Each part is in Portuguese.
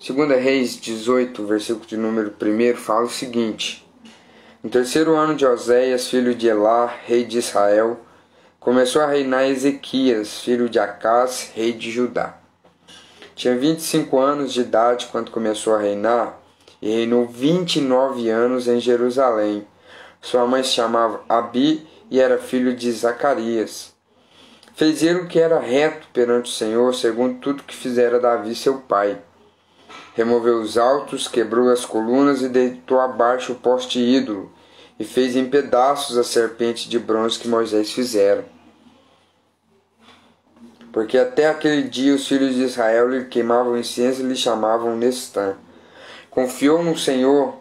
Segunda Reis 18, versículo de número 1, fala o seguinte: No terceiro ano de Oséias, filho de Elá, rei de Israel, começou a reinar Ezequias, filho de Acás, rei de Judá. Tinha 25 anos de idade quando começou a reinar, e reinou 29 anos em Jerusalém. Sua mãe se chamava Abi e era filho de Zacarias. Fez ele o que era reto perante o Senhor, segundo tudo que fizera Davi seu pai. Removeu os altos, quebrou as colunas e deitou abaixo o poste ídolo, e fez em pedaços a serpente de bronze que Moisés fizera. Porque até aquele dia os filhos de Israel lhe queimavam incenso e lhe chamavam Nestã. Confiou no Senhor,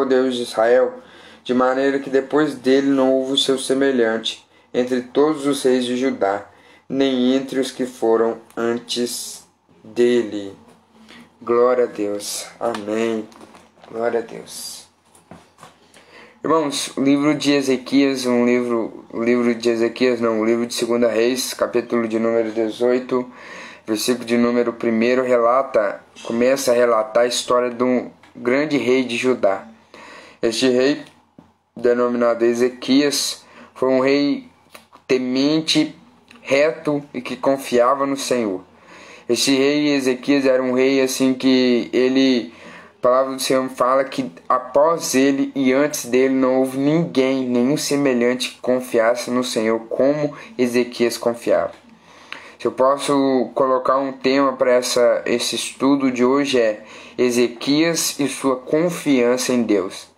Deus de Israel, de maneira que depois dele não houve seu semelhante entre todos os reis de Judá, nem entre os que foram antes dele. Glória a Deus. Amém. Glória a Deus. Irmãos, o livro de Ezequias, o livro de Segunda Reis, capítulo de número 18, versículo de número 1, começa a relatar a história de um grande rei de Judá. Este rei, denominado Ezequias, foi um rei temente, reto e que confiava no Senhor. Este rei Ezequias era um rei assim que a palavra do Senhor fala que após ele e antes dele não houve nenhum semelhante que confiasse no Senhor como Ezequias confiava. Se eu posso colocar um tema para esse estudo de hoje é Ezequias e sua confiança em Deus.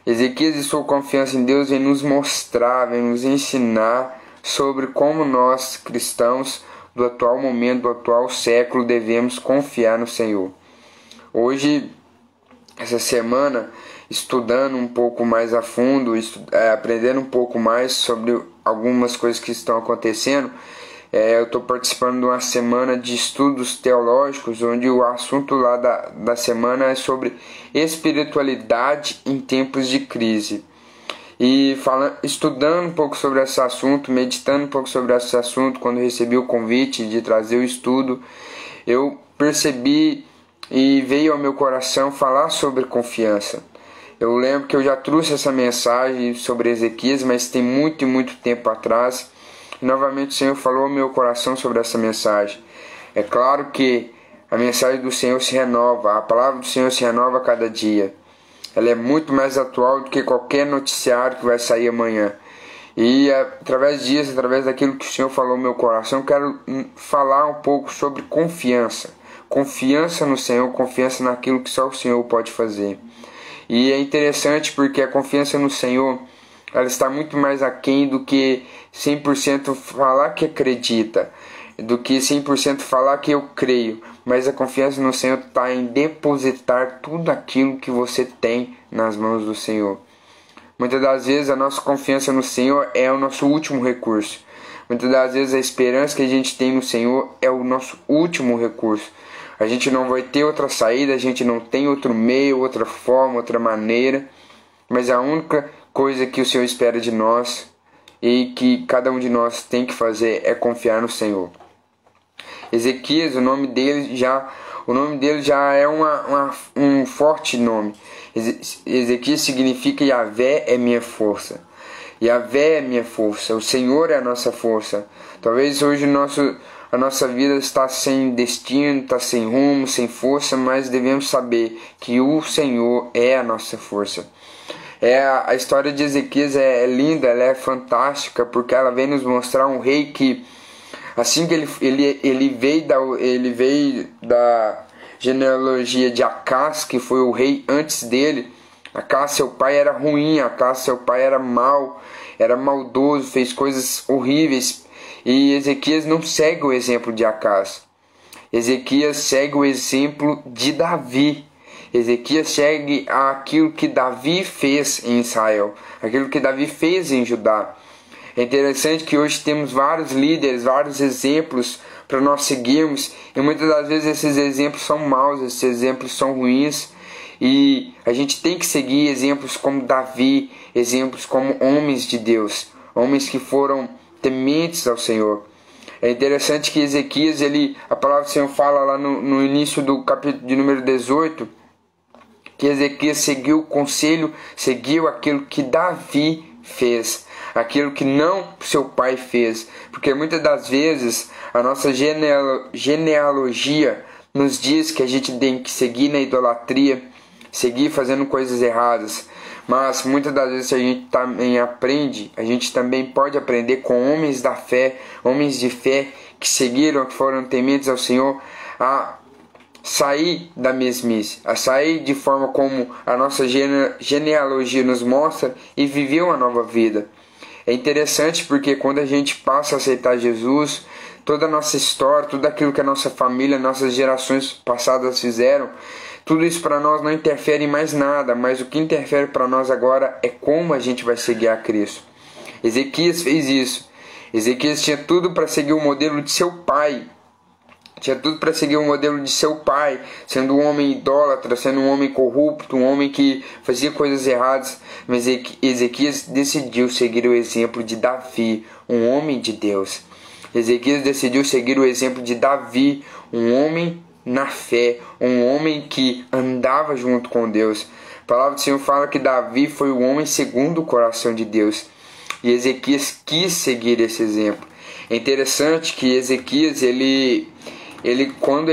Ezequias e sua confiança em Deus vem nos mostrar, vem nos ensinar sobre como nós cristãos do atual momento, do atual século, devemos confiar no Senhor. Hoje, essa semana, estudando um pouco mais a fundo, aprendendo um pouco mais sobre algumas coisas que estão acontecendo, eu estou participando de uma semana de estudos teológicos, onde o assunto lá da semana é sobre espiritualidade em tempos de crise. E estudando um pouco sobre esse assunto, meditando um pouco sobre esse assunto, quando recebi o convite de trazer o estudo, eu percebi e veio ao meu coração falar sobre confiança. Eu lembro que eu já trouxe essa mensagem sobre Ezequias, mas tem muito tempo atrás. E novamente o Senhor falou ao meu coração sobre essa mensagem. É claro que a mensagem do Senhor se renova, a palavra do Senhor se renova a cada dia. Ela é muito mais atual do que qualquer noticiário que vai sair amanhã. E através disso, através daquilo que o Senhor falou no meu coração, eu quero falar um pouco sobre confiança. Confiança no Senhor, confiança naquilo que só o Senhor pode fazer. E é interessante porque a confiança no Senhor, ela está muito mais aquém do que 100% falar que acredita, do que 100% falar que eu creio. Mas a confiança no Senhor está em depositar tudo aquilo que você tem nas mãos do Senhor. Muitas das vezes a nossa confiança no Senhor é o nosso último recurso. Muitas das vezes a esperança que a gente tem no Senhor é o nosso último recurso. A gente não vai ter outra saída, a gente não tem outro meio, outra forma, outra maneira. Mas a única coisa que o Senhor espera de nós e que cada um de nós tem que fazer é confiar no Senhor. Ezequias, o nome dele já é um forte nome. Ezequias significa Yahvé é minha força. Yahvé é minha força, o Senhor é a nossa força. Talvez hoje a nossa vida está sem destino, está sem rumo, sem força, mas devemos saber que o Senhor é a nossa força. A história de Ezequias é linda, ela é fantástica, porque ela vem nos mostrar um rei que, assim que ele veio da genealogia de Acás, que foi o rei antes dele. Acás, seu pai, era ruim, Acás, seu pai, era mau, era maldoso, fez coisas horríveis. E Ezequias não segue o exemplo de Acás. Ezequias segue o exemplo de Davi. Ezequias segue aquilo que Davi fez em Israel, aquilo que Davi fez em Judá. É interessante que hoje temos vários líderes, vários exemplos para nós seguirmos, e muitas das vezes esses exemplos são maus, esses exemplos são ruins, e a gente tem que seguir exemplos como Davi, exemplos como homens de Deus, homens que foram tementes ao Senhor. É interessante que Ezequias, a palavra do Senhor fala lá no início do capítulo de número 18, que Ezequias seguiu o conselho, seguiu aquilo que Davi fez, aquilo que não seu pai fez, porque muitas das vezes a nossa genealogia nos diz que a gente tem que seguir na idolatria, seguir fazendo coisas erradas, mas muitas das vezes a gente também aprende, a gente também pode aprender com homens da fé, homens de fé que seguiram, que foram tementes ao Senhor, a sair da mesmice, a sair de forma como a nossa genealogia nos mostra e viver uma nova vida. É interessante porque quando a gente passa a aceitar Jesus, toda a nossa história, tudo aquilo que a nossa família, nossas gerações passadas fizeram, tudo isso para nós não interfere em mais nada, mas o que interfere para nós agora é como a gente vai seguir a Cristo. Ezequias fez isso. Ezequias tinha tudo para seguir o modelo de seu pai. Tinha tudo para seguir o modelo de seu pai, sendo um homem idólatra, sendo um homem corrupto, um homem que fazia coisas erradas. Mas Ezequias decidiu seguir o exemplo de Davi, um homem de Deus. Ezequias decidiu seguir o exemplo de Davi, um homem na fé, um homem que andava junto com Deus. A palavra do Senhor fala que Davi foi o homem segundo o coração de Deus. E Ezequias quis seguir esse exemplo. É interessante que Ezequias, quando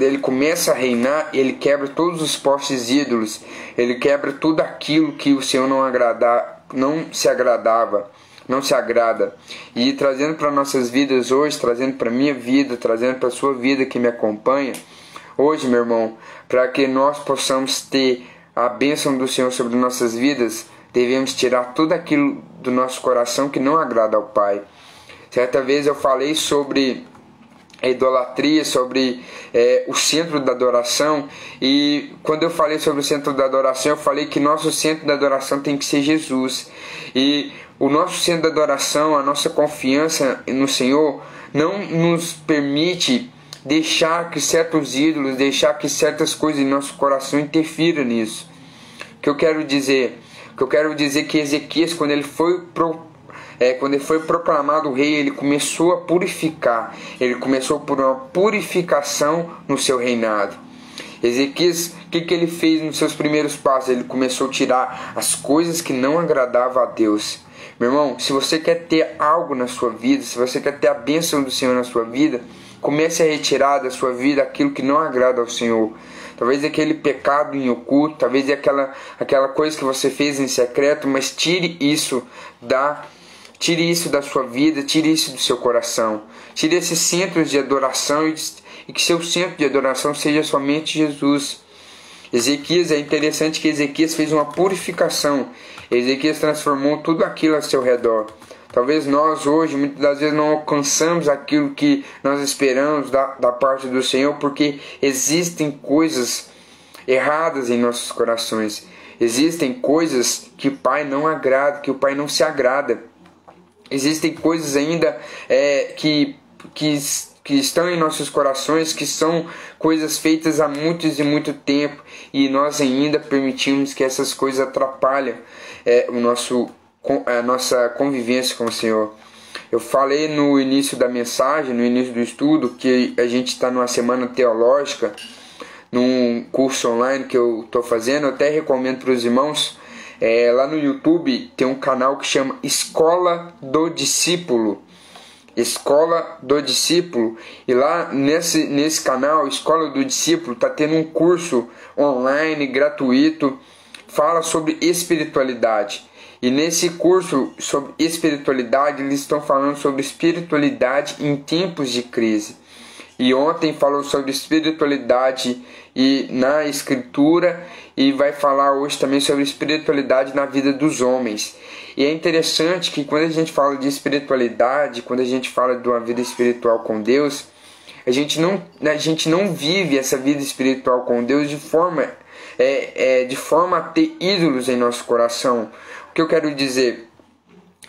ele começa a reinar, ele quebra todos os postes ídolos, ele quebra tudo aquilo que o Senhor não se agrada. E trazendo para nossas vidas hoje, trazendo para minha vida, trazendo para a sua vida que me acompanha, hoje, meu irmão, para que nós possamos ter a bênção do Senhor sobre nossas vidas, devemos tirar tudo aquilo do nosso coração que não agrada ao Pai. Certa vez eu falei sobre a idolatria, sobre o centro da adoração, e quando eu falei sobre o centro da adoração, eu falei que nosso centro da adoração tem que ser Jesus. E o nosso centro da adoração, a nossa confiança no Senhor, não nos permite deixar que certos ídolos, deixar que certas coisas em nosso coração interfiram nisso. O que eu quero dizer? Que Ezequias, quando ele foi proclamado rei, ele começou a purificar. Ele começou por uma purificação no seu reinado. Ezequias, o que ele fez nos seus primeiros passos? Ele começou a tirar as coisas que não agradavam a Deus. Meu irmão, se você quer ter algo na sua vida, se você quer ter a bênção do Senhor na sua vida, comece a retirar da sua vida aquilo que não agrada ao Senhor. Talvez aquele pecado em oculto, talvez aquela coisa que você fez em secreto, mas tire isso da sua vida, tire isso do seu coração. Tire esses centros de adoração e que seu centro de adoração seja somente Jesus. É interessante que Ezequias fez uma purificação. Ezequias transformou tudo aquilo ao seu redor. Talvez nós hoje, muitas das vezes, não alcançamos aquilo que nós esperamos da parte do Senhor, porque existem coisas erradas em nossos corações. Existem coisas que o Pai não agrada, que o Pai não se agrada. Existem coisas ainda que estão em nossos corações, que são coisas feitas há muitos e muito tempo, e nós ainda permitimos que essas coisas atrapalhem a nossa convivência com o Senhor. Eu falei no início da mensagem, no início do estudo, que a gente está numa semana teológica, num curso online que eu estou fazendo. Eu até recomendo para os irmãos. Lá no YouTube tem um canal que chama Escola do Discípulo. Escola do Discípulo. E lá nesse canal, Escola do Discípulo, está tendo um curso online gratuito. Fala sobre espiritualidade. E nesse curso sobre espiritualidade, eles estão falando sobre espiritualidade em tempos de crise. E ontem falou sobre espiritualidade na Escritura, e vai falar hoje também sobre espiritualidade na vida dos homens. E é interessante que quando a gente fala de espiritualidade, quando a gente fala de uma vida espiritual com Deus, a gente não vive essa vida espiritual com Deus de forma a ter ídolos em nosso coração. O que eu quero dizer?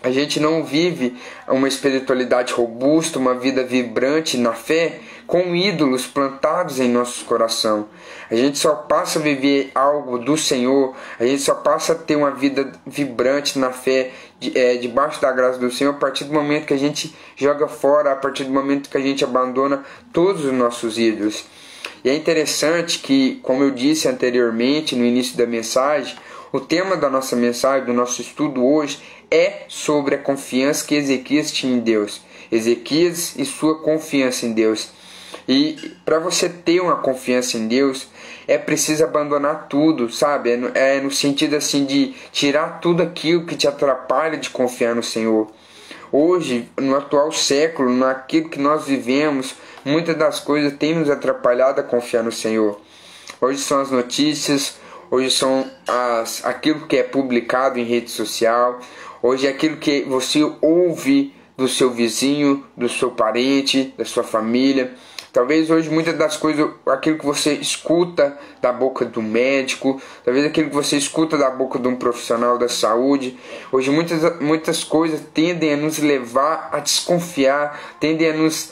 a gente não vive uma espiritualidade robusta, uma vida vibrante na fé, com ídolos plantados em nosso coração. A gente só passa a viver algo do Senhor, a gente só passa a ter uma vida vibrante na fé, debaixo da graça do Senhor, a partir do momento que a gente joga fora, a partir do momento que a gente abandona todos os nossos ídolos. E é interessante que, como eu disse anteriormente no início da mensagem, o tema da nossa mensagem, do nosso estudo hoje, é sobre a confiança que Ezequias tinha em Deus. Ezequias e sua confiança em Deus. E para você ter uma confiança em Deus, é preciso abandonar tudo, sabe? É no sentido assim de tirar tudo aquilo que te atrapalha de confiar no Senhor. Hoje, no atual século, naquilo que nós vivemos, muitas das coisas têm nos atrapalhado a confiar no Senhor. Hoje são as notícias, hoje são aquilo que é publicado em rede social, hoje é aquilo que você ouve do seu vizinho, do seu parente, da sua família. Talvez hoje muitas das coisas, aquilo que você escuta da boca do médico, talvez aquilo que você escuta da boca de um profissional da saúde. Hoje muitas coisas tendem a nos levar a desconfiar, tendem a nos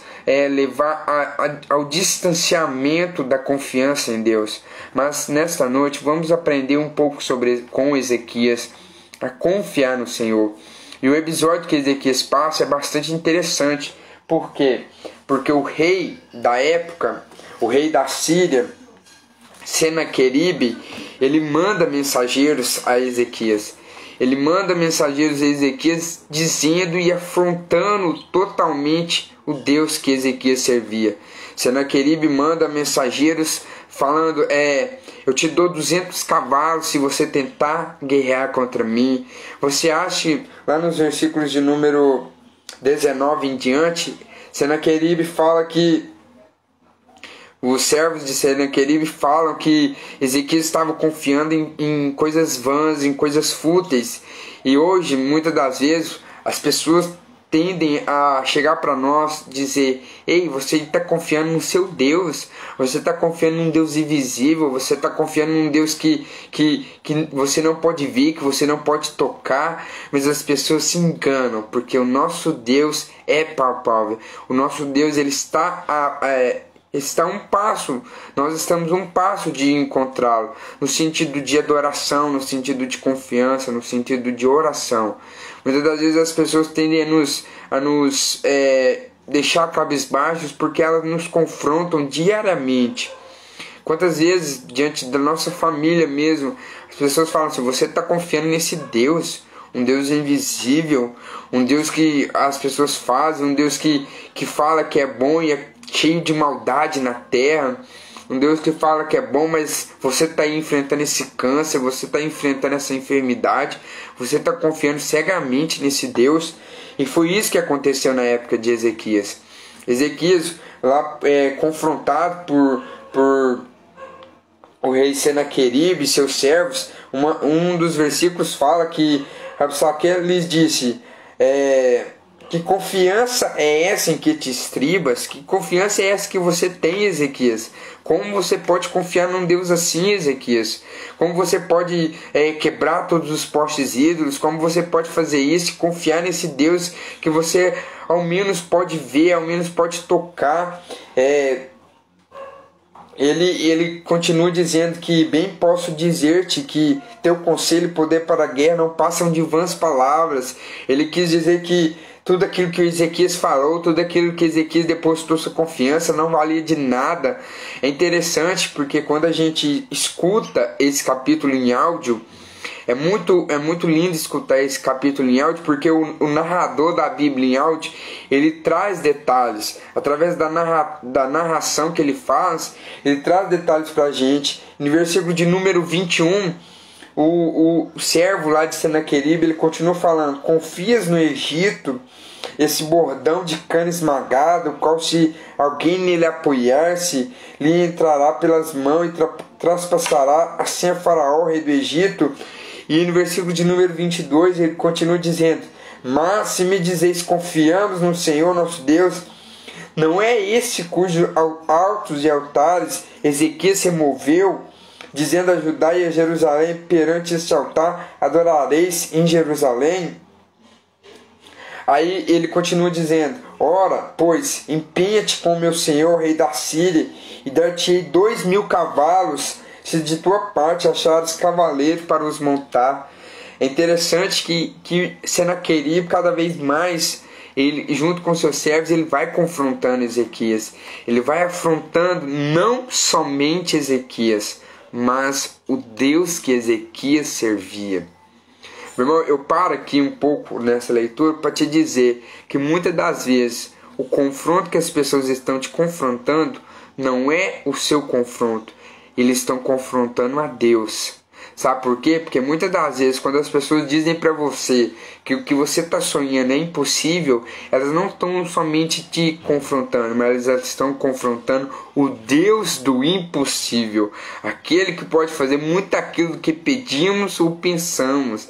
levar ao distanciamento da confiança em Deus. Mas nesta noite vamos aprender um pouco com Ezequias a confiar no Senhor. E o episódio que Ezequias passa é bastante interessante. Por quê? Porque o rei da época, o rei da Síria, Senaqueribe, ele manda mensageiros a Ezequias. Ele manda mensageiros a Ezequias dizendo e afrontando totalmente o Deus que Ezequias servia. Senaqueribe manda mensageiros falando, eu te dou 200 cavalos se você tentar guerrear contra mim. Você acha, lá nos versículos de número 19 em diante, Senaqueribe fala que os servos de Senaqueribe falam que Ezequias estava confiando em coisas vãs, em coisas fúteis. E hoje, muitas das vezes, as pessoas tendem a chegar para nós e dizer: ei, você está confiando no seu Deus, você está confiando num Deus invisível, você está confiando num Deus que você não pode ver, que você não pode tocar. Mas as pessoas se enganam, porque o nosso Deus é palpável. O nosso Deus, ele está a um passo, nós estamos a um passo de encontrá-lo, no sentido de adoração, no sentido de confiança, no sentido de oração. Muitas das vezes as pessoas tendem a nos deixar cabisbaixos porque elas nos confrontam diariamente. Quantas vezes, diante da nossa família mesmo, as pessoas falam assim: você está confiando nesse Deus, um Deus invisível, um Deus que as pessoas fazem, um Deus que fala que é bom e é cheio de maldade na terra, um Deus que fala que é bom, mas você está enfrentando esse câncer, você está enfrentando essa enfermidade, você está confiando cegamente nesse Deus. E foi isso que aconteceu na época de Ezequias. Ezequias, lá confrontado por o rei Senaqueribe e seus servos, um dos versículos fala que Rabsaque lhes disse: que confiança é essa em que te estribas? Que confiança é essa que você tem, Ezequias? Como você pode confiar num Deus assim, Ezequias? Como você pode quebrar todos os postes ídolos? Como você pode fazer isso e confiar nesse Deus que você ao menos pode ver, ao menos pode tocar? Ele continua dizendo que bem posso dizer-te que teu conselho e poder para a guerra não passam de vãs palavras. Ele quis dizer que tudo aquilo que Ezequias falou, tudo aquilo que Ezequias depositou sua confiança não valia de nada. É interessante porque quando a gente escuta esse capítulo em áudio, é muito lindo escutar esse capítulo em áudio, porque o narrador da Bíblia em áudio, ele traz detalhes. Através da narração que ele faz, ele traz detalhes para a gente. No versículo de número 21, o servo lá de Senaqueribe, ele continua falando: confias no Egito, esse bordão de cana esmagado, o qual se alguém nele apoiar-se, lhe entrará pelas mãos e traspassará assim a Faraó, rei do Egito. E no versículo de número 22 ele continua dizendo: mas se me dizeis, confiamos no Senhor nosso Deus, não é esse cujos altos e altares Ezequias removeu, dizendo a Judá e a Jerusalém: perante este altar adorareis em Jerusalém? Aí ele continua dizendo: ora, pois, empenha-te com o meu senhor, rei da Síria, e dar-te-ei 2.000 cavalos, se de tua parte achares cavaleiros para os montar. É interessante que Senaqueribe, cada vez mais, ele, junto com seus servos, ele vai confrontando Ezequias. Ele vai afrontando não somente Ezequias, mas o Deus que Ezequias servia. Meu irmão, eu paro aqui um pouco nessa leitura para te dizer que muitas das vezes o confronto que as pessoas estão te confrontando não é o seu confronto. Eles estão confrontando a Deus. Sabe por quê? Porque muitas das vezes quando as pessoas dizem para você que o que você está sonhando é impossível, elas não estão somente te confrontando, mas elas estão confrontando o Deus do impossível. Aquele que pode fazer muito daquilo que pedimos ou pensamos.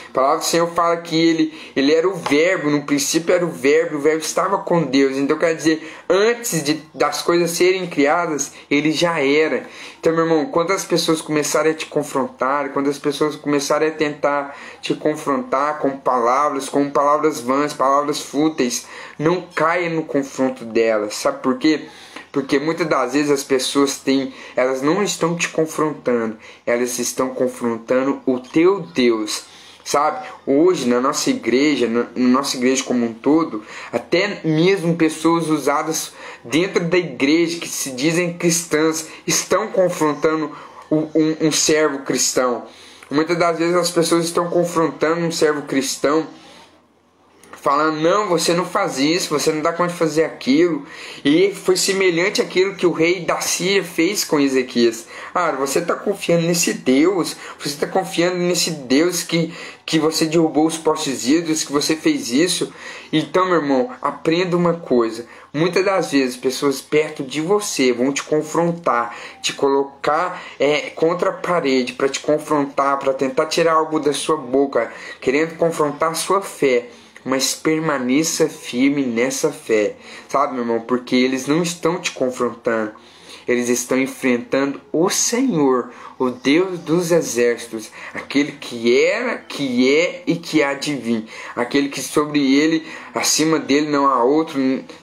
A palavra do Senhor fala que ele era o verbo, no princípio era o verbo estava com Deus. Então quer dizer, antes das coisas serem criadas, ele já era. Então, meu irmão, quando as pessoas começarem a te confrontar, quando as pessoas começarem a tentar te confrontar com palavras vãs, palavras fúteis, não caia no confronto delas. Sabe por quê? Porque muitas das vezes as pessoas elas não estão te confrontando, elas estão confrontando o teu Deus. Sabe, hoje na nossa igreja como um todo, até mesmo pessoas usadas dentro da igreja que se dizem cristãs estão confrontando um servo cristão. Muitas das vezes as pessoas estão confrontando um servo cristão, falando: não, você não faz isso, você não dá conta de fazer aquilo. E foi semelhante àquilo que o rei da Síria fez com Ezequias. Você está confiando nesse Deus, você está confiando nesse Deus que você derrubou os postes ídolos, que você fez isso. Então, meu irmão, aprenda uma coisa: muitas das vezes pessoas perto de você vão te confrontar, te colocar contra a parede, para te confrontar, para tentar tirar algo da sua boca, querendo confrontar a sua fé. Mas permaneça firme nessa fé, sabe, meu irmão? Porque eles não estão te confrontando, eles estão enfrentando o Senhor, o Deus dos exércitos, aquele que era, que é e que há de vir, aquele que sobre ele, acima dele não há outro,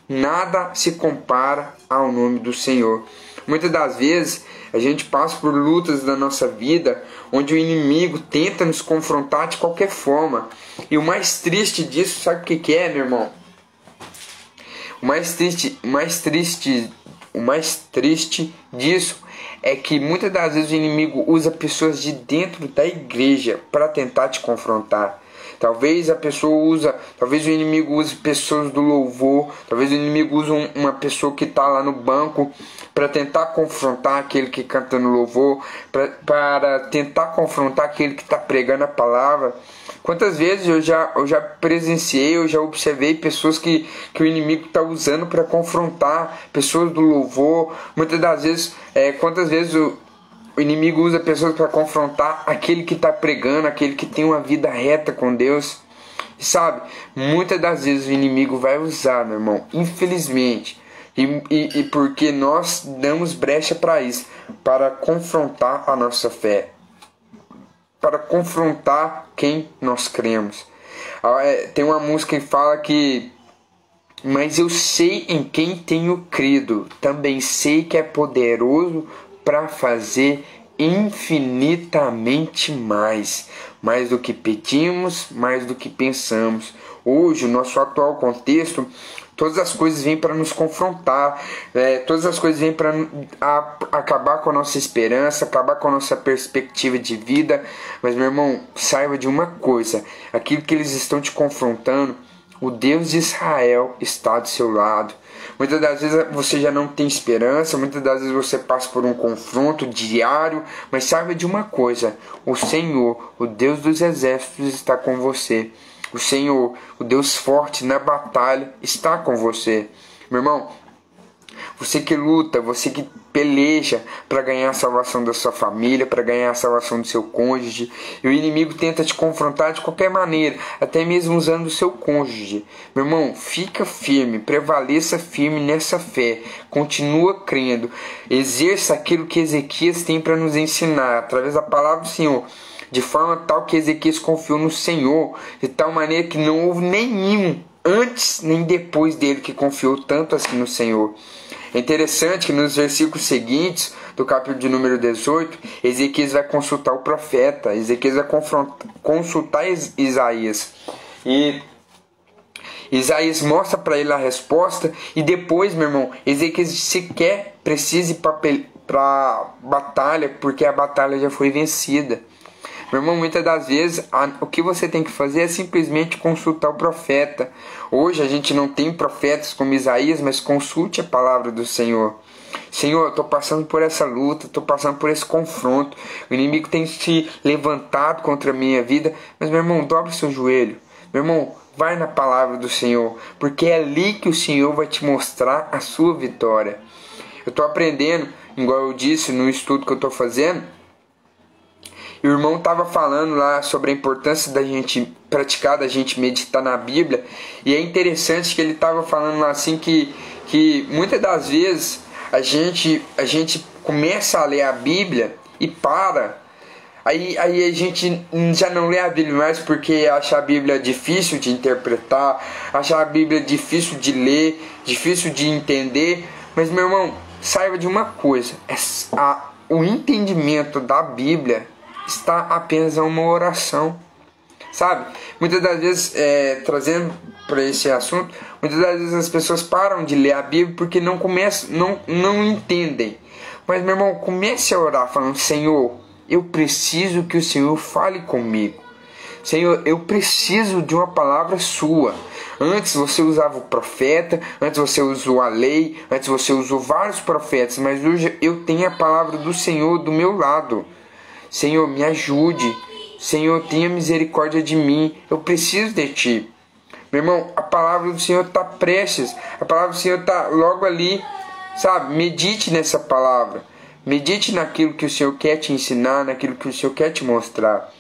nada se compara ao nome do Senhor. Muitas das vezes a gente passa por lutas da nossa vida onde o inimigo tenta nos confrontar de qualquer forma. E o mais triste disso, sabe o que é, meu irmão? O mais triste disso é que muitas das vezes o inimigo usa pessoas de dentro da igreja para tentar te confrontar. Talvez o inimigo use pessoas do louvor, talvez o inimigo use uma pessoa que está lá no banco para tentar confrontar aquele que canta no louvor, para tentar confrontar aquele que está pregando a palavra. Quantas vezes eu já presenciei, eu já observei pessoas que o inimigo está usando para confrontar pessoas do louvor. Muitas das vezes, quantas vezes o inimigo usa pessoas para confrontar aquele que está pregando, aquele que tem uma vida reta com Deus. E sabe, muitas das vezes o inimigo vai usar, meu irmão, infelizmente, e porque nós damos brecha para isso, para confrontar a nossa fé, para confrontar quem nós cremos. Tem uma música que fala que: mas eu sei em quem tenho crido, também sei que é poderoso para fazer infinitamente mais do que pedimos, mais do que pensamos. Hoje, o nosso atual contexto, todas as coisas vêm para nos confrontar, todas as coisas vêm para acabar com a nossa esperança, acabar com a nossa perspectiva de vida. Mas, meu irmão, saiba de uma coisa: aquilo que eles estão te confrontando, o Deus de Israel está do seu lado. Muitas das vezes você já não tem esperança, muitas das vezes você passa por um confronto diário, mas saiba de uma coisa: o Senhor, o Deus dos exércitos, está com você. O Senhor, o Deus forte na batalha, está com você. Meu irmão, você que luta, você que peleja para ganhar a salvação da sua família, para ganhar a salvação do seu cônjuge, e o inimigo tenta te confrontar de qualquer maneira, até mesmo usando o seu cônjuge. Meu irmão, fica firme, prevaleça firme nessa fé, continua crendo, exerça aquilo que Ezequias tem para nos ensinar, através da palavra do Senhor, de forma tal que Ezequias confiou no Senhor, de tal maneira que não houve nenhum antes nem depois dele que confiou tanto assim no Senhor. É interessante que nos versículos seguintes do capítulo de número 18, Ezequias vai consultar o profeta, Ezequias vai consultar Isaías. E Isaías mostra para ele a resposta, e depois, meu irmão, Ezequias sequer precisa ir para batalha, porque a batalha já foi vencida. Meu irmão, muitas das vezes o que você tem que fazer é simplesmente consultar o profeta. Hoje a gente não tem profetas como Isaías, mas consulte a palavra do Senhor. Senhor, eu estou passando por essa luta, estou passando por esse confronto. O inimigo tem se levantado contra a minha vida. Mas, meu irmão, dobre o seu joelho. Meu irmão, vai na palavra do Senhor, porque é ali que o Senhor vai te mostrar a sua vitória. Eu estou aprendendo, igual eu disse no estudo que eu estou fazendo. E o irmão estava falando lá sobre a importância da gente praticar, da gente meditar na Bíblia. E é interessante que ele estava falando lá assim que muitas das vezes a gente começa a ler a Bíblia e para. Aí a gente já não lê a Bíblia mais porque acha a Bíblia difícil de interpretar, acha a Bíblia difícil de ler, difícil de entender. Mas, meu irmão, saiba de uma coisa: o entendimento da Bíblia está apenas a uma oração, sabe? Muitas das vezes, trazendo para esse assunto, muitas das vezes as pessoas param de ler a Bíblia porque não entendem. Mas, meu irmão, comece a orar falando: Senhor, eu preciso que o Senhor fale comigo. Senhor, eu preciso de uma palavra sua. Antes você usava o profeta, antes você usou a lei, antes você usou vários profetas, mas hoje eu tenho a palavra do Senhor do meu lado. Senhor, me ajude. Senhor, tenha misericórdia de mim. Eu preciso de Ti. Meu irmão, a palavra do Senhor está prestes. A palavra do Senhor está logo ali. Sabe? Medite nessa palavra. Medite naquilo que o Senhor quer te ensinar, naquilo que o Senhor quer te mostrar.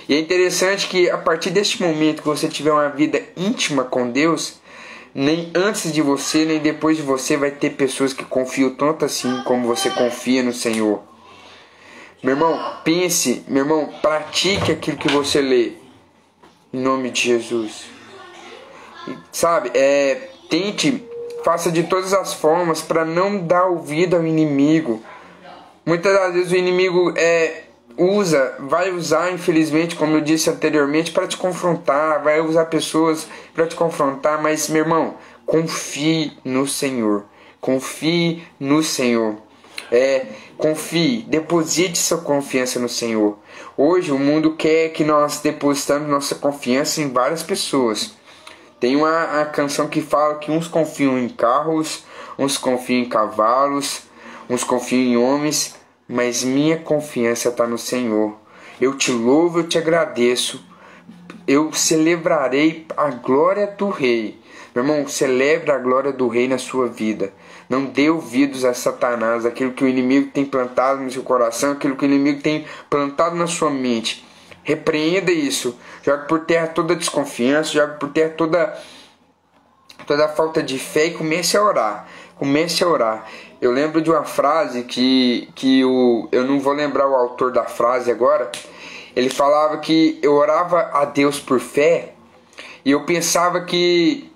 E é interessante que a partir deste momento que você tiver uma vida íntima com Deus, nem antes de você, nem depois de você vai ter pessoas que confiam tanto assim como você confia no Senhor. Meu irmão, pense, meu irmão, pratique aquilo que você lê, em nome de Jesus. Sabe, tente, faça de todas as formas para não dar ouvido ao inimigo. Muitas das vezes o inimigo vai usar, infelizmente, como eu disse anteriormente, para te confrontar, vai usar pessoas para te confrontar, mas, meu irmão, confie no Senhor, confie no Senhor. Confie, deposite sua confiança no Senhor. Hoje o mundo quer que nós depositamos nossa confiança em várias pessoas. Tem uma canção que fala que uns confiam em carros, uns confiam em cavalos, uns confiam em homens, mas minha confiança está no Senhor. Eu te louvo, eu te agradeço. Eu celebrarei a glória do Rei. Meu irmão, celebre a glória do Rei na sua vida. Não dê ouvidos a Satanás, aquilo que o inimigo tem plantado no seu coração, aquilo que o inimigo tem plantado na sua mente. Repreenda isso. Jogue por terra toda desconfiança, jogue por terra toda falta de fé e comece a orar. Comece a orar. Eu lembro de uma frase eu não vou lembrar o autor da frase agora. Ele falava que eu orava a Deus por fé e eu pensava que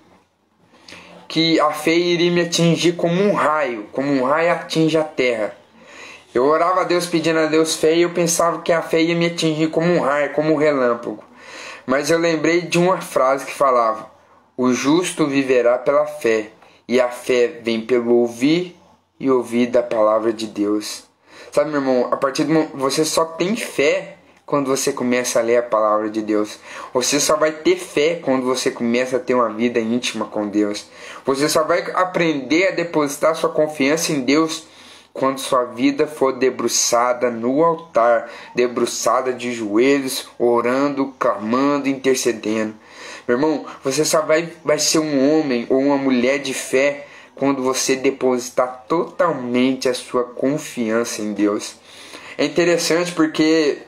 a fé iria me atingir como um raio atinge a terra. Eu orava a Deus pedindo a Deus fé e eu pensava que a fé ia me atingir como um raio, como um relâmpago. Mas eu lembrei de uma frase que falava: o justo viverá pela fé, e a fé vem pelo ouvir e ouvir da palavra de Deus. Sabe, meu irmão, a partir do momento você só tem fé quando você começa a ler a palavra de Deus. Você só vai ter fé quando você começa a ter uma vida íntima com Deus. Você só vai aprender a depositar sua confiança em Deus quando sua vida for debruçada no altar, debruçada de joelhos, orando, clamando, intercedendo. Meu irmão, você só vai ser um homem ou uma mulher de fé quando você depositar totalmente a sua confiança em Deus. É interessante porque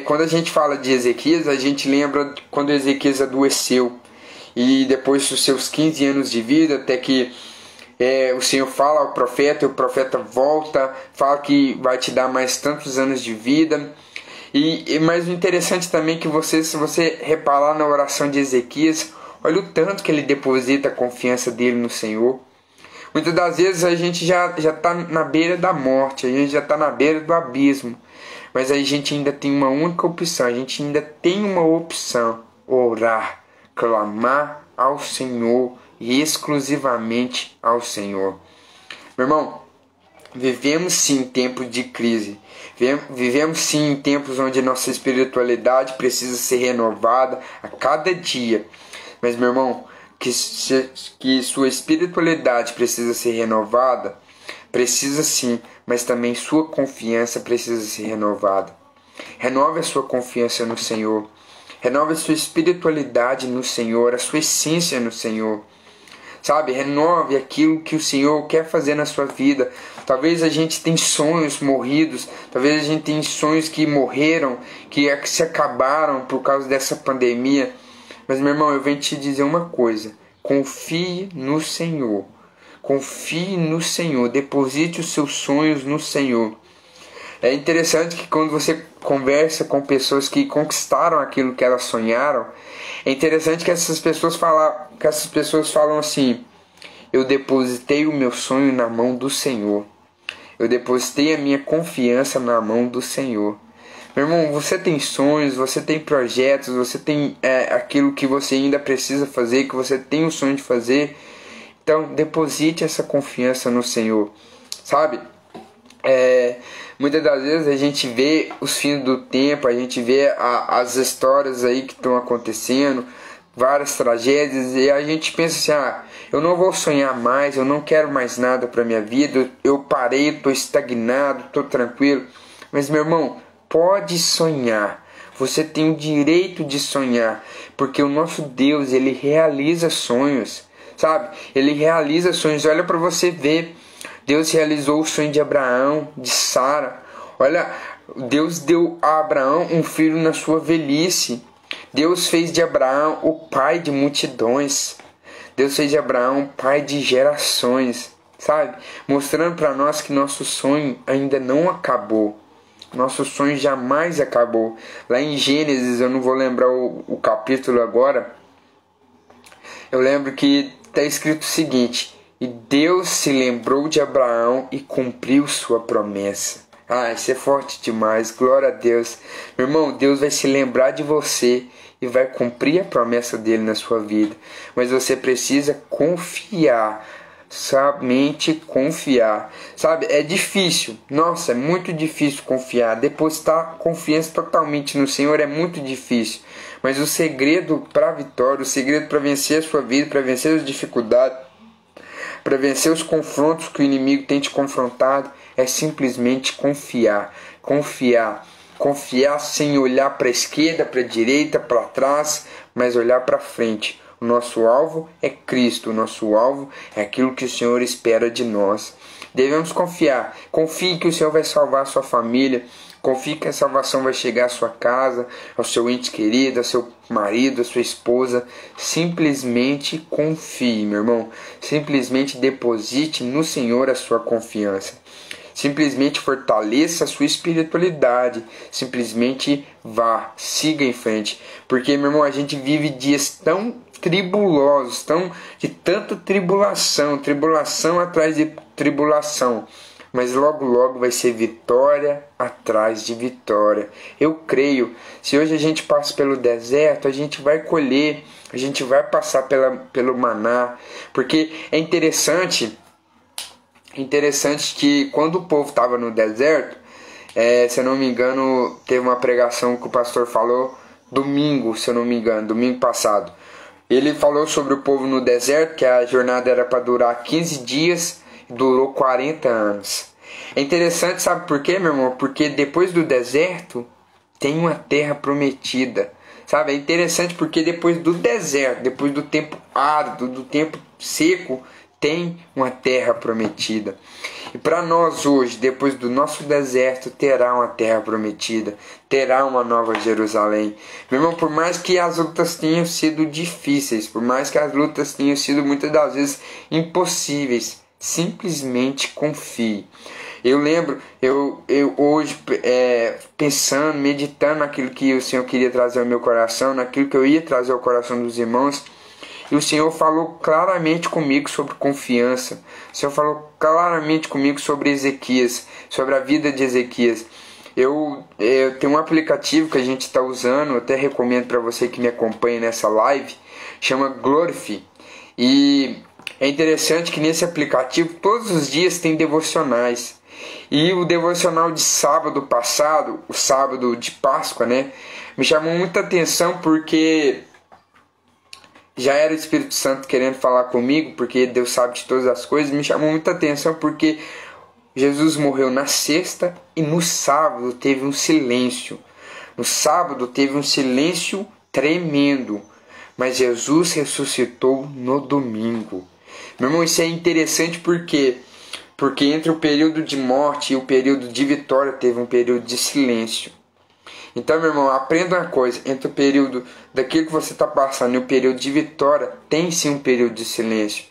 quando a gente fala de Ezequias, a gente lembra quando Ezequias adoeceu. E depois dos seus 15 anos de vida, até que o Senhor fala ao profeta, e o profeta volta, fala que vai te dar mais tantos anos de vida. Mas o interessante também é que se você reparar na oração de Ezequias, Olha o tanto que ele deposita a confiança dele no Senhor. Muitas das vezes a gente já está na beira da morte, a gente já está na beira do abismo. Mas a gente ainda tem uma única opção, a gente ainda tem uma opção: orar, clamar ao Senhor e exclusivamente ao Senhor. Meu irmão, vivemos sim em tempos de crise, vivemos sim em tempos onde nossa espiritualidade precisa ser renovada a cada dia. Mas, meu irmão, que sua espiritualidade precisa ser renovada, precisa sim, mas também sua confiança precisa ser renovada. Renove a sua confiança no Senhor, renove a sua espiritualidade no Senhor, a sua essência no Senhor. Sabe, renove aquilo que o Senhor quer fazer na sua vida. Talvez a gente tenha sonhos morridos, talvez a gente tenha sonhos que morreram, que se acabaram por causa dessa pandemia. Mas, meu irmão, eu venho te dizer uma coisa: confie no Senhor. Confie no Senhor, deposite os seus sonhos no Senhor. É interessante que quando você conversa com pessoas que conquistaram aquilo que elas sonharam, é interessante que essas pessoas falam assim: eu depositei o meu sonho na mão do Senhor. Eu depositei a minha confiança na mão do Senhor. Meu irmão, você tem sonhos, você tem projetos, você tem aquilo que você ainda precisa fazer, que você tem o sonho de fazer. Então, deposite essa confiança no Senhor. Sabe? Muitas das vezes a gente vê os fins do tempo, a gente vê as histórias aí que estão acontecendo, várias tragédias, e a gente pensa assim: eu não vou sonhar mais, eu não quero mais nada para minha vida, eu parei, estou estagnado, estou tranquilo. Mas, meu irmão, pode sonhar, você tem o direito de sonhar, porque o nosso Deus, ele realiza sonhos, sabe? Ele realiza sonhos. Olha para você ver, Deus realizou o sonho de Abraão, de Sara. Olha, Deus deu a Abraão um filho na sua velhice. Deus fez de Abraão o pai de multidões. Deus fez de Abraão pai de gerações, sabe? Mostrando para nós que nosso sonho ainda não acabou. Nosso sonho jamais acabou. Lá em Gênesis, eu não vou lembrar o capítulo agora, eu lembro que está escrito o seguinte: e Deus se lembrou de Abraão e cumpriu sua promessa. Isso é forte demais, glória a Deus. Meu irmão, Deus vai se lembrar de você e vai cumprir a promessa dele na sua vida. Mas você precisa confiar, somente confiar. Sabe, é difícil, nossa, é muito difícil confiar. Depositar confiança totalmente no Senhor é muito difícil. Mas o segredo para a vitória, o segredo para vencer a sua vida, para vencer as dificuldades, para vencer os confrontos que o inimigo tem te confrontado, é simplesmente confiar. Confiar sem olhar para a esquerda, para a direita, para trás, mas olhar para frente. O nosso alvo é Cristo, o nosso alvo é aquilo que o Senhor espera de nós. Devemos confiar. Confie que o Senhor vai salvar a sua família. Confie que a salvação vai chegar à sua casa, ao seu ente querido, ao seu marido, à sua esposa. Simplesmente confie, meu irmão. Simplesmente deposite no Senhor a sua confiança. Simplesmente fortaleça a sua espiritualidade. Simplesmente vá, siga em frente. Porque, meu irmão, a gente vive dias tão tribulosos, de tanta tribulação atrás de tribulação. Mas logo logo vai ser vitória atrás de vitória. Eu creio. Se hoje a gente passa pelo deserto, a gente vai colher. A gente vai passar pelo maná. Porque é interessante que quando o povo estava no deserto, se eu não me engano, teve uma pregação que o pastor falou domingo, se eu não me engano, domingo passado. Ele falou sobre o povo no deserto, que a jornada era para durar 15 dias e durou 40 anos. É interessante, sabe por quê, meu irmão? Porque depois do deserto tem uma terra prometida. Sabe? É interessante porque depois do deserto, depois do tempo árido, do tempo seco, tem uma terra prometida. E para nós hoje, depois do nosso deserto, terá uma terra prometida, terá uma nova Jerusalém. Meu irmão, por mais que as lutas tenham sido difíceis, por mais que as lutas tenham sido muitas das vezes impossíveis, simplesmente confie. Eu lembro, eu hoje pensando, meditando naquilo que o Senhor queria trazer ao meu coração, naquilo que eu ia trazer ao coração dos irmãos, E o Senhor falou claramente comigo sobre confiança. O Senhor falou claramente comigo sobre Ezequias, sobre a vida de Ezequias. Eu tenho um aplicativo que a gente está usando, eu até recomendo para você que me acompanha nessa live, chama Glorify. E é interessante que nesse aplicativo todos os dias tem devocionais. E o devocional de sábado passado, o sábado de Páscoa, né, me chamou muita atenção porque já era o Espírito Santo querendo falar comigo, porque Deus sabe de todas as coisas. Me chamou muita atenção porque Jesus morreu na sexta e no sábado teve um silêncio. No sábado teve um silêncio tremendo, mas Jesus ressuscitou no domingo. Meu irmão, isso é interessante porque entre o período de morte e o período de vitória teve um período de silêncio. Então, meu irmão, aprenda uma coisa: entre o período daquilo que você está passando e o período de vitória, tem sim um período de silêncio.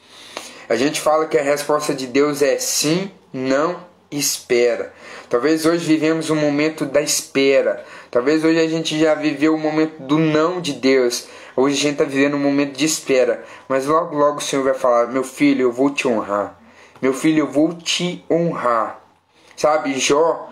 A gente fala que a resposta de Deus é sim, não, espera. Talvez hoje vivemos um momento da espera. Talvez hoje a gente já viveu o momento do não de Deus. Hoje a gente está vivendo um momento de espera. Mas logo, logo o Senhor vai falar: meu filho, eu vou te honrar. Meu filho, eu vou te honrar. Sabe, Jó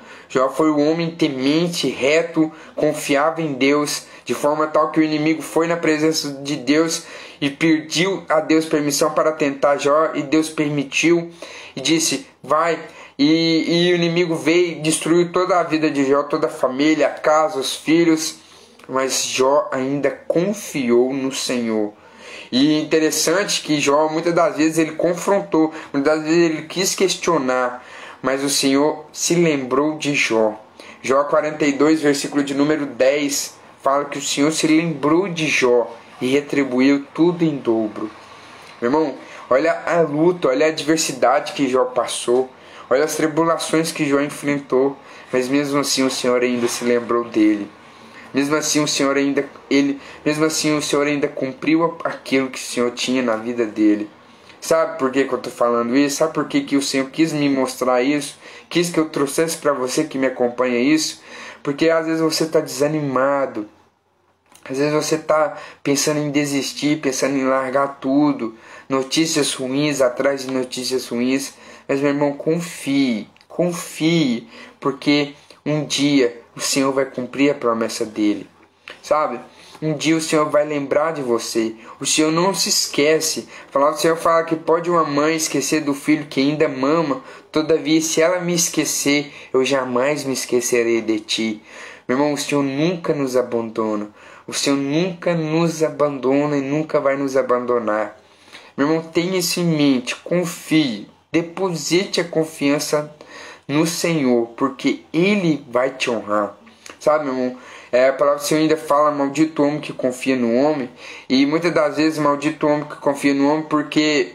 foi um homem temente, reto, confiava em Deus, de forma tal que o inimigo foi na presença de Deus e pediu a Deus permissão para tentar Jó, e Deus permitiu e disse: vai. E o inimigo veio e destruiu toda a vida de Jó, toda a família, a casa, os filhos, mas Jó ainda confiou no Senhor. E interessante que Jó, muitas das vezes ele confrontou, muitas das vezes ele quis questionar, mas o Senhor se lembrou de Jó. Jó 42, versículo de número 10, fala que o Senhor se lembrou de Jó e retribuiu tudo em dobro. Meu irmão, olha a luta, olha a adversidade que Jó passou, olha as tribulações que Jó enfrentou, mas mesmo assim o Senhor ainda se lembrou dele. Mesmo assim o Senhor ainda cumpriu aquilo que o Senhor tinha na vida dele. Sabe por que eu estou falando isso? Sabe por que o Senhor quis me mostrar isso? Quis que eu trouxesse para você que me acompanha isso? Porque às vezes você está desanimado. Às vezes você está pensando em desistir, pensando em largar tudo. Notícias ruins atrás de notícias ruins. Mas, meu irmão, confie. Confie. Porque um dia o Senhor vai cumprir a promessa dele. Sabe? Um dia o Senhor vai lembrar de você. O Senhor não se esquece. O Senhor fala que pode uma mãe esquecer do filho que ainda mama. Todavia, se ela me esquecer, eu jamais me esquecerei de ti. Meu irmão, o Senhor nunca nos abandona. O Senhor nunca nos abandona e nunca vai nos abandonar. Meu irmão, tenha isso em mente. Confie. Deposite a confiança no Senhor, porque Ele vai te honrar. Sabe, meu irmão? A palavra do Senhor ainda fala: maldito o homem que confia no homem. E muitas das vezes maldito o homem que confia no homem, porque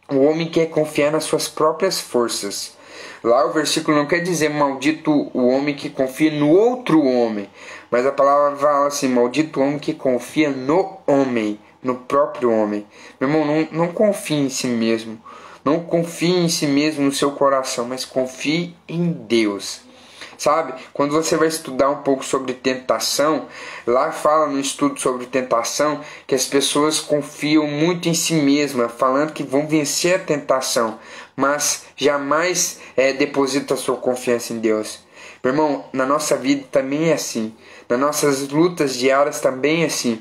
o homem quer confiar nas suas próprias forças. Lá o versículo não quer dizer maldito o homem que confia no outro homem, mas a palavra fala assim: maldito o homem que confia no homem, no próprio homem. Meu irmão, não confie em si mesmo. Não confie em si mesmo, no seu coração, mas confie em Deus. Sabe, quando você vai estudar um pouco sobre tentação, lá fala no estudo sobre tentação que as pessoas confiam muito em si mesmas, falando que vão vencer a tentação, mas jamais depositam a sua confiança em Deus. Meu irmão, na nossa vida também é assim, nas nossas lutas diárias também é assim.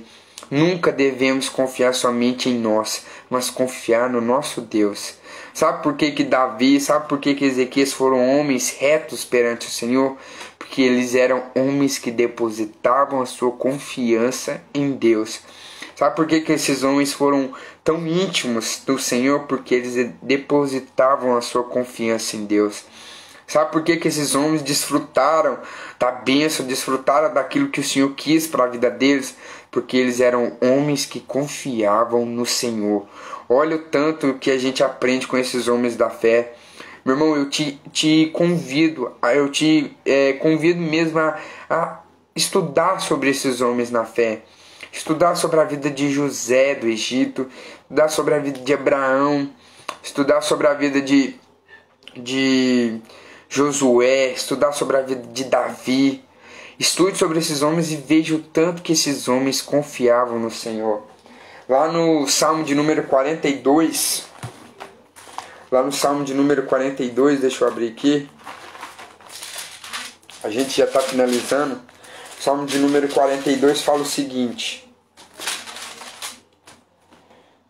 Nunca devemos confiar somente em nós, mas confiar no nosso Deus. Sabe por que Davi, sabe por que Ezequias foram homens retos perante o Senhor? Porque eles eram homens que depositavam a sua confiança em Deus. Sabe por que esses homens foram tão íntimos do Senhor? Porque eles depositavam a sua confiança em Deus. Sabe por que esses homens desfrutaram da bênção, desfrutaram daquilo que o Senhor quis para a vida deles? Porque eles eram homens que confiavam no Senhor. Olha o tanto que a gente aprende com esses homens da fé. Meu irmão, eu te convido, convido mesmo a estudar sobre esses homens na fé. Estudar sobre a vida de José do Egito, estudar sobre a vida de Abraão, estudar sobre a vida de Josué, estudar sobre a vida de Davi. Estude sobre esses homens e veja o tanto que esses homens confiavam no Senhor. Lá no Salmo de número 42, deixa eu abrir aqui. A gente já está finalizando. O Salmo de número 42 fala o seguinte.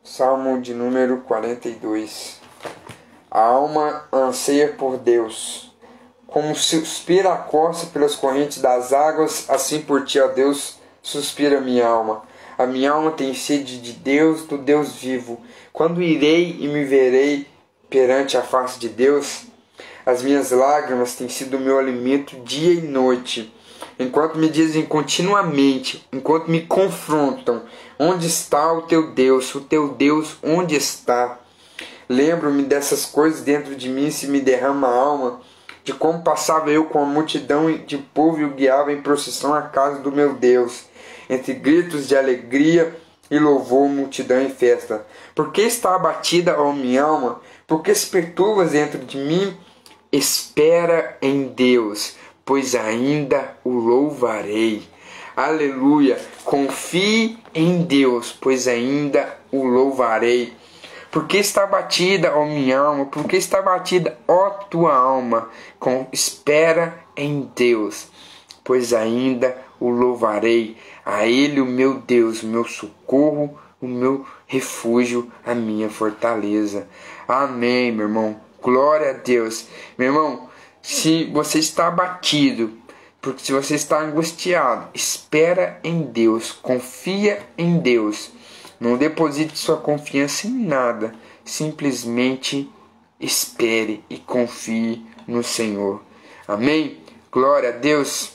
Salmo de número 42. A alma anseia por Deus. Como suspira a costa pelas correntes das águas, assim por ti, ó Deus, suspira a minha alma. A minha alma tem sede de Deus, do Deus vivo. Quando irei e me verei perante a face de Deus? As minhas lágrimas têm sido o meu alimento dia e noite. Enquanto me dizem continuamente, enquanto me confrontam, onde está o teu Deus? O teu Deus onde está? Lembro-me dessas coisas dentro de mim, se me derrama a alma, de como passava eu com a multidão de povo e o guiava em procissão à casa do meu Deus, entre gritos de alegria e louvor, multidão e festa. Por que está abatida, ó minha alma? Por que se perturbas dentro de mim? Espera em Deus, pois ainda o louvarei. Aleluia! Confie em Deus, pois ainda o louvarei. Por que está abatida, ó minha alma? Por que está abatida, ó tua alma? Espera em Deus, pois ainda o louvarei. A Ele, o meu Deus, o meu socorro, o meu refúgio, a minha fortaleza. Amém, meu irmão. Glória a Deus. Meu irmão, se você está abatido, porque se você está angustiado, espera em Deus, confia em Deus. Não deposite sua confiança em nada, simplesmente espere e confie no Senhor. Amém? Glória a Deus.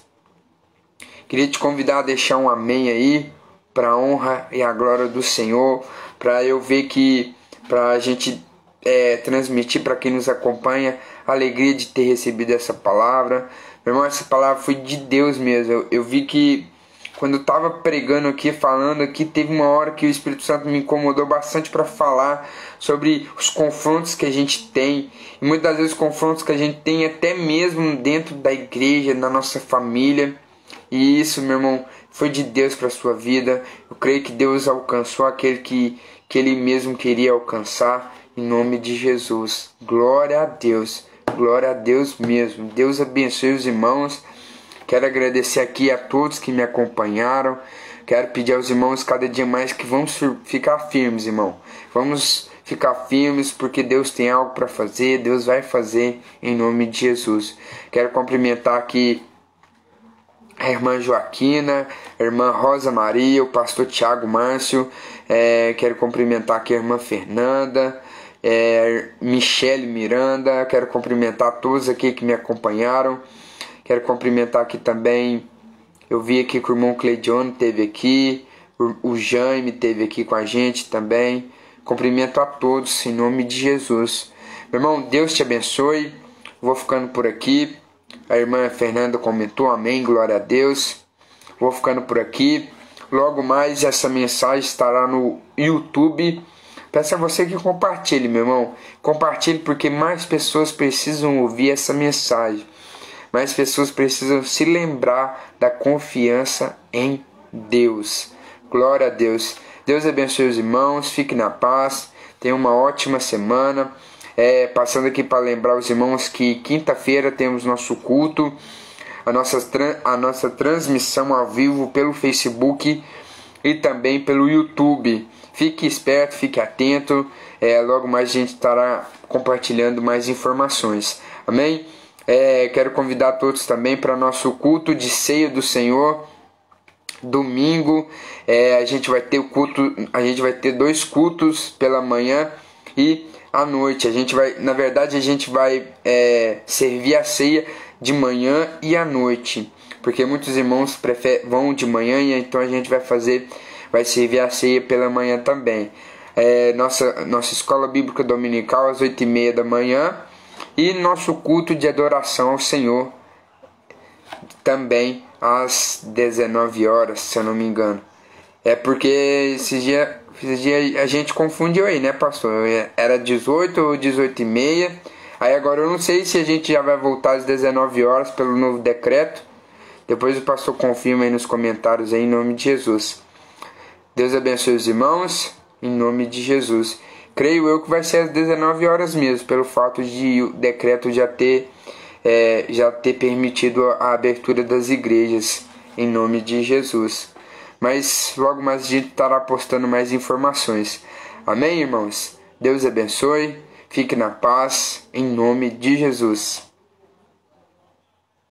Queria te convidar a deixar um amém aí, para a honra e a glória do Senhor, para eu ver que, para a gente transmitir para quem nos acompanha a alegria de ter recebido essa palavra. Meu irmão, essa palavra foi de Deus mesmo. Eu vi que quando eu estava pregando aqui, falando aqui, teve uma hora que o Espírito Santo me incomodou bastante para falar sobre os confrontos que a gente tem. E muitas das vezes os confrontos que a gente tem até mesmo dentro da igreja, na nossa família. E isso, meu irmão, foi de Deus para a sua vida. Eu creio que Deus alcançou aquele que Ele mesmo queria alcançar. Em nome de Jesus. Glória a Deus. Glória a Deus mesmo. Deus abençoe os irmãos. Quero agradecer aqui a todos que me acompanharam. Quero pedir aos irmãos cada dia mais que vamos ficar firmes, irmão. Vamos ficar firmes porque Deus tem algo para fazer. Deus vai fazer em nome de Jesus. Quero cumprimentar aqui a irmã Joaquina, a irmã Rosa Maria, o pastor Tiago Márcio. Quero cumprimentar aqui a irmã Fernanda, Michele Miranda. Quero cumprimentar todos aqui que me acompanharam. Quero cumprimentar aqui também, eu vi aqui que o irmão Cleidione esteve aqui, o Jaime esteve aqui com a gente também. Cumprimento a todos em nome de Jesus. Meu irmão, Deus te abençoe. Vou ficando por aqui. A irmã Fernanda comentou, amém, glória a Deus. Vou ficando por aqui. Logo mais essa mensagem estará no YouTube. Peço a você que compartilhe, meu irmão. Compartilhe porque mais pessoas precisam ouvir essa mensagem. Mais pessoas precisam se lembrar da confiança em Deus. Glória a Deus. Deus abençoe os irmãos. Fique na paz. Tenha uma ótima semana. Passando aqui para lembrar os irmãos que quinta-feira temos nosso culto. A nossa transmissão ao vivo pelo Facebook e também pelo YouTube. Fique esperto, fique atento. Logo mais a gente estará compartilhando mais informações. Amém? Quero convidar todos também para nosso culto de ceia do Senhor. Domingo a gente vai ter ter 2 cultos pela manhã e à noite. A gente vai servir a ceia de manhã e à noite, porque muitos irmãos vão de manhã e então a gente vai servir a ceia pela manhã também. Nossa escola bíblica dominical às 8h30 da manhã. E nosso culto de adoração ao Senhor também às 19 horas, se eu não me engano. Porque esses dias a gente confundiu aí, né, pastor? Era 18 ou 18h30. Aí agora eu não sei se a gente já vai voltar às 19 horas pelo novo decreto. Depois o pastor confirma aí nos comentários aí, em nome de Jesus. Deus abençoe os irmãos, em nome de Jesus. Creio eu que vai ser às 19 horas mesmo, pelo fato de o decreto já ter permitido a abertura das igrejas, em nome de Jesus. Mas logo mais a gente estará postando mais informações. Amém, irmãos? Deus abençoe, fique na paz, em nome de Jesus.